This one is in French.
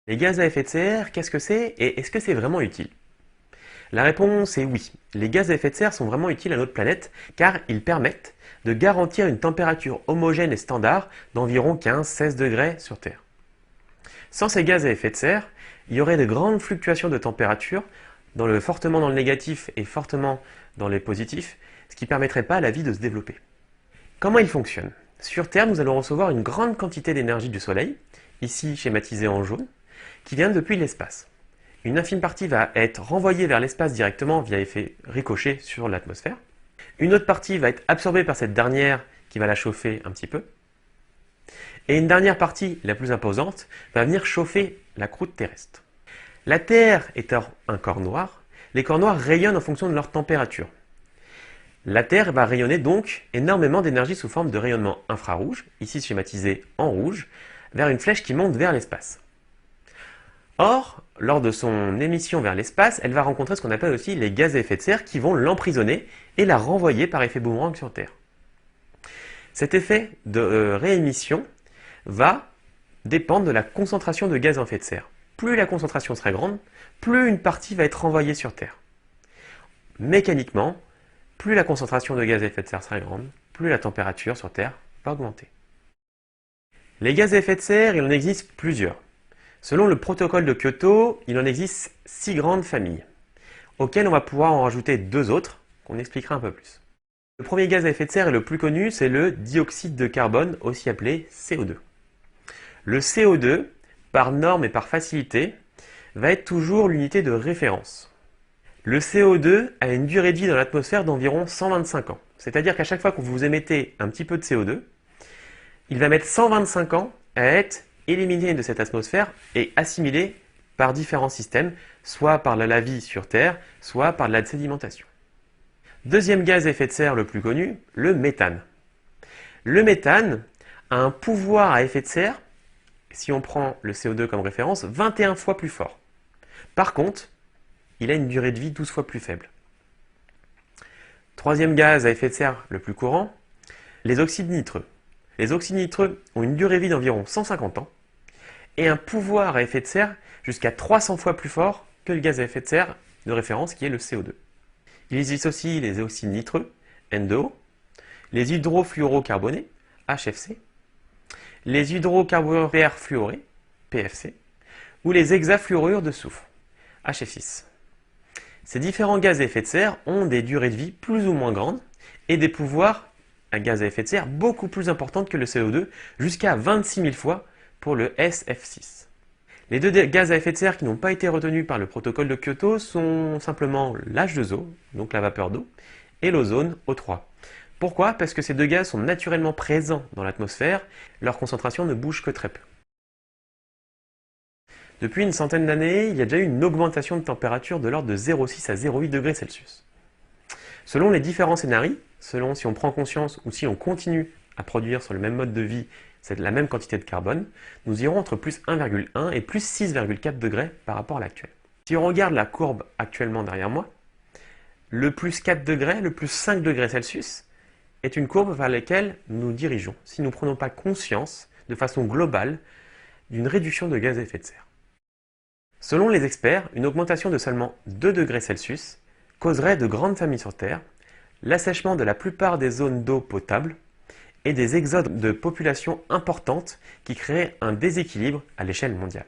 Les gaz à effet de serre, qu'est-ce que c'est et est-ce que c'est vraiment utile? La réponse est oui. Les gaz à effet de serre sont vraiment utiles à notre planète car ils permettent de garantir une température homogène et standard d'environ 15-16 degrés sur Terre. Sans ces gaz à effet de serre, il y aurait de grandes fluctuations de température, fortement dans le négatif et fortement dans les positifs, ce qui ne permettrait pas à la vie de se développer. Comment ils fonctionnent? Sur Terre, nous allons recevoir une grande quantité d'énergie du Soleil, ici schématisée en jaune, qui vient depuis l'espace. Une infime partie va être renvoyée vers l'espace directement via effet ricochet sur l'atmosphère. Une autre partie va être absorbée par cette dernière qui va la chauffer un petit peu. Et une dernière partie, la plus imposante, va venir chauffer la croûte terrestre. La Terre étant un corps noir, les corps noirs rayonnent en fonction de leur température. La Terre va rayonner donc énormément d'énergie sous forme de rayonnement infrarouge, ici schématisé en rouge, vers une flèche qui monte vers l'espace. Or, lors de son émission vers l'espace, elle va rencontrer ce qu'on appelle aussi les gaz à effet de serre qui vont l'emprisonner et la renvoyer par effet boomerang sur Terre. Cet effet de réémission va dépendre de la concentration de gaz à effet de serre. Plus la concentration sera grande, plus une partie va être renvoyée sur Terre. Mécaniquement, plus la concentration de gaz à effet de serre sera grande, plus la température sur Terre va augmenter. Les gaz à effet de serre, il en existe plusieurs. Selon le protocole de Kyoto, il en existe 6 grandes familles, auxquelles on va pouvoir en rajouter 2 autres, qu'on expliquera un peu plus. Le premier gaz à effet de serre et le plus connu, c'est le dioxyde de carbone, aussi appelé CO2. Le CO2, par norme et par facilité, va être toujours l'unité de référence. Le CO2 a une durée de vie dans l'atmosphère d'environ 125 ans. C'est-à-dire qu'à chaque fois que vous émettez un petit peu de CO2, il va mettre 125 ans à être éliminé de cette atmosphère et assimilé par différents systèmes, soit par la vie sur Terre, soit par de la sédimentation. Deuxième gaz à effet de serre le plus connu, le méthane. Le méthane a un pouvoir à effet de serre, si on prend le CO2 comme référence, 21 fois plus fort. Par contre, il a une durée de vie 12 fois plus faible. Troisième gaz à effet de serre le plus courant, les oxydes nitreux. Les oxydes nitreux ont une durée de vie d'environ 150 ans et un pouvoir à effet de serre jusqu'à 300 fois plus fort que le gaz à effet de serre de référence qui est le CO2. Il existe aussi les oxydes nitreux, N2O, les hydrofluorocarbonés, HFC, les hydrocarbures perfluorés, PFC, ou les hexafluorures de soufre, HF6. Ces différents gaz à effet de serre ont des durées de vie plus ou moins grandes et des pouvoirs à gaz à effet de serre beaucoup plus importantes que le CO2, jusqu'à 26 000 fois pour le SF6. Les deux gaz à effet de serre qui n'ont pas été retenus par le protocole de Kyoto sont simplement l'H2O, donc la vapeur d'eau, et l'ozone, O3. Pourquoi? Parce que ces deux gaz sont naturellement présents dans l'atmosphère, leur concentration ne bouge que très peu. Depuis une centaine d'années, il y a déjà eu une augmentation de température de l'ordre de 0,6 à 0,8 degrés Celsius. Selon les différents scénarios, selon si on prend conscience ou si on continue à produire sur le même mode de vie la même quantité de carbone, nous irons entre plus 1,1 et plus 6,4 degrés par rapport à l'actuel. Si on regarde la courbe actuellement derrière moi, le plus 4 degrés, le plus 5 degrés Celsius est une courbe vers laquelle nous nous dirigeons si nous ne prenons pas conscience de façon globale d'une réduction de gaz à effet de serre. Selon les experts, une augmentation de seulement 2 degrés Celsius causerait de grandes familles sur Terre, l'assèchement de la plupart des zones d'eau potable et des exodes de population importantes qui créeraient un déséquilibre à l'échelle mondiale.